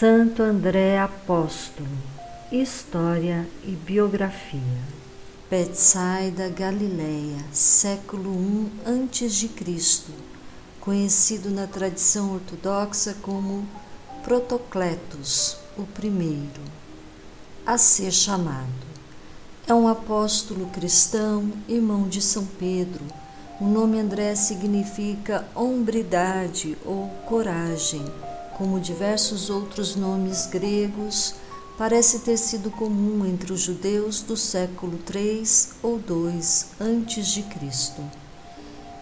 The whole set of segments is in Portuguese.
Santo André Apóstolo, História e Biografia. Betsaida, Galileia, século I a.C., conhecido na tradição ortodoxa como Protocletos, o primeiro a ser chamado. É um apóstolo cristão, irmão de São Pedro. O nome André significa hombridade ou coragem. Como diversos outros nomes gregos, parece ter sido comum entre os judeus do século III ou II a.C.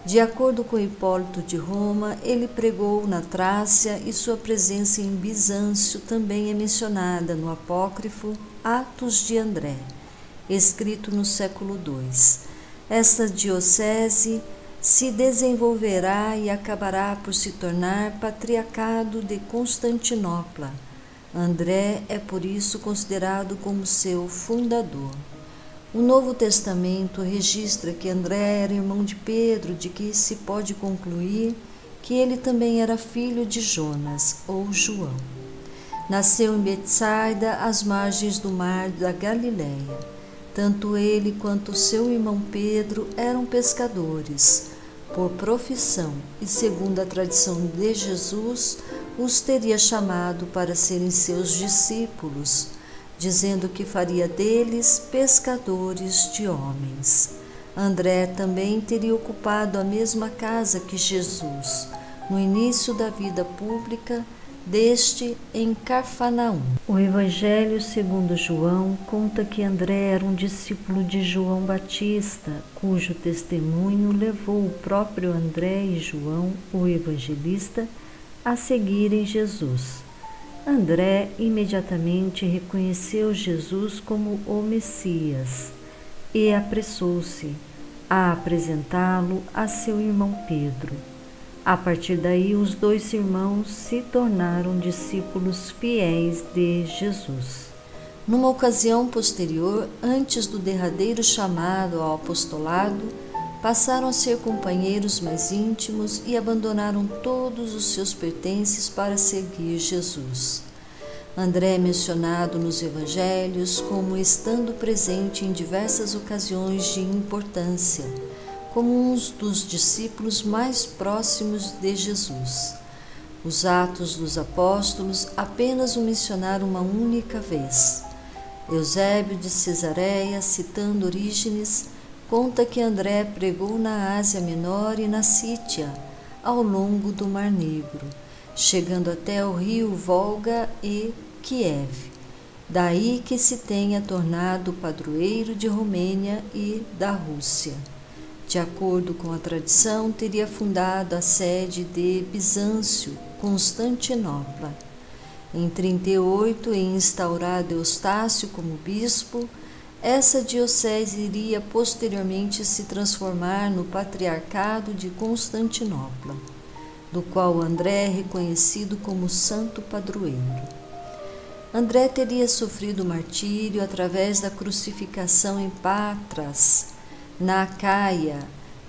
De acordo com Hipólito de Roma, ele pregou na Trácia e sua presença em Bizâncio também é mencionada no apócrifo Atos de André, escrito no século II. Esta diocese se desenvolverá e acabará por se tornar patriarcado de Constantinopla. André é por isso considerado como seu fundador. O Novo Testamento registra que André era irmão de Pedro, de que se pode concluir que ele também era filho de Jonas, ou João. Nasceu em Betsaida, às margens do mar da Galileia. Tanto ele quanto seu irmão Pedro eram pescadores. Por profissão e segundo a tradição de Jesus, os teria chamado para serem seus discípulos, dizendo que faria deles pescadores de homens. André também teria ocupado a mesma casa que Jesus, no início da vida pública deste em Cafarnaum. O Evangelho segundo João conta que André era um discípulo de João Batista, cujo testemunho levou o próprio André e João, o evangelista, a seguirem Jesus. André imediatamente reconheceu Jesus como o Messias e apressou-se a apresentá-lo a seu irmão Pedro. A partir daí, os dois irmãos se tornaram discípulos fiéis de Jesus. Numa ocasião posterior, antes do derradeiro chamado ao apostolado, passaram a ser companheiros mais íntimos e abandonaram todos os seus pertences para seguir Jesus. André é mencionado nos evangelhos como estando presente em diversas ocasiões de importância, como um dos discípulos mais próximos de Jesus. Os Atos dos Apóstolos apenas o mencionaram uma única vez. Eusébio de Cesareia, citando Orígenes, conta que André pregou na Ásia Menor e na Sítia, ao longo do Mar Negro, chegando até o rio Volga e Kiev. Daí que se tenha tornado padroeiro de Romênia e da Rússia. De acordo com a tradição, teria fundado a sede de Bizâncio, Constantinopla. Em 38, e instaurado Eustácio como bispo, essa diocese iria posteriormente se transformar no Patriarcado de Constantinopla, do qual André é reconhecido como santo padroeiro. André teria sofrido martírio através da crucificação em Patras, na Acaia,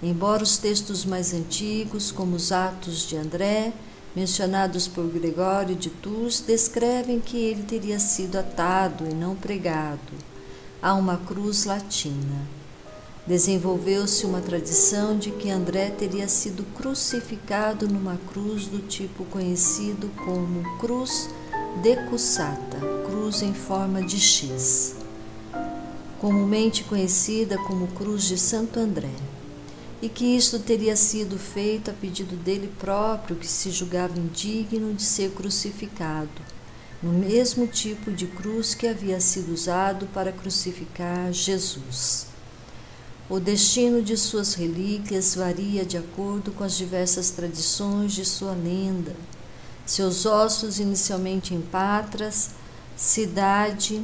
embora os textos mais antigos, como os Atos de André, mencionados por Gregório de Tours, descrevem que ele teria sido atado e não pregado a uma cruz latina. Desenvolveu-se uma tradição de que André teria sido crucificado numa cruz do tipo conhecido como cruz decussata, cruz em forma de X, comumente conhecida como Cruz de Santo André, e que isto teria sido feito a pedido dele próprio, que se julgava indigno de ser crucificado, no mesmo tipo de cruz que havia sido usado para crucificar Jesus. O destino de suas relíquias varia de acordo com as diversas tradições de sua lenda. Seus ossos, inicialmente em Patras, cidade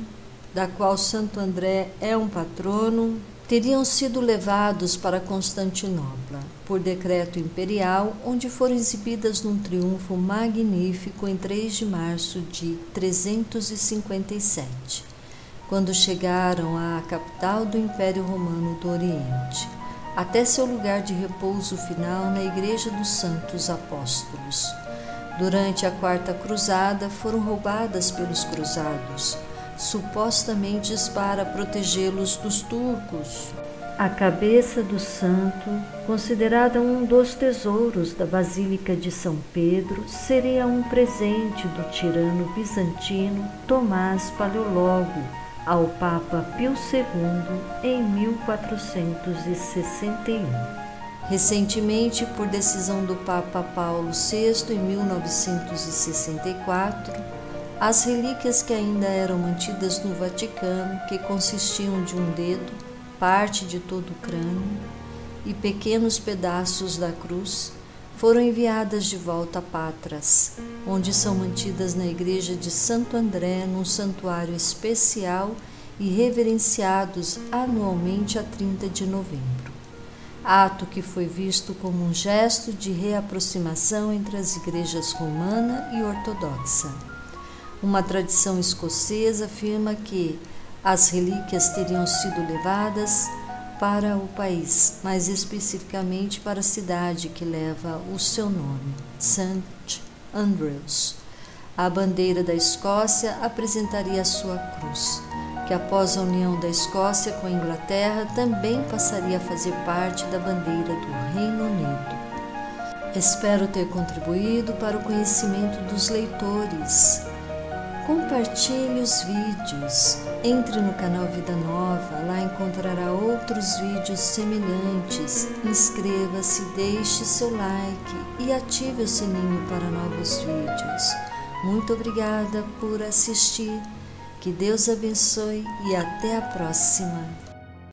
da qual Santo André é um patrono, teriam sido levados para Constantinopla, por decreto imperial, onde foram exibidas num triunfo magnífico em 3 de março de 357, quando chegaram à capital do Império Romano do Oriente, até seu lugar de repouso final na Igreja dos Santos Apóstolos. Durante a Quarta Cruzada foram roubadas pelos cruzados, supostamente para protegê-los dos turcos. A cabeça do santo, considerada um dos tesouros da Basílica de São Pedro, seria um presente do tirano bizantino Tomás Paleólogo ao Papa Pio II em 1461. Recentemente, por decisão do Papa Paulo VI em 1964, as relíquias que ainda eram mantidas no Vaticano, que consistiam de um dedo, parte de todo o crânio e pequenos pedaços da cruz, foram enviadas de volta a Patras, onde são mantidas na igreja de Santo André, num santuário especial e reverenciados anualmente a 30 de novembro. Ato que foi visto como um gesto de reaproximação entre as igrejas romana e ortodoxa. Uma tradição escocesa afirma que as relíquias teriam sido levadas para o país, mais especificamente para a cidade que leva o seu nome, St. Andrews. A bandeira da Escócia apresentaria a sua cruz, que após a união da Escócia com a Inglaterra também passaria a fazer parte da bandeira do Reino Unido. Espero ter contribuído para o conhecimento dos leitores. Compartilhe os vídeos, entre no canal Vida Nova, lá encontrará outros vídeos semelhantes. Inscreva-se, deixe seu like e ative o sininho para novos vídeos. Muito obrigada por assistir, que Deus abençoe e até a próxima.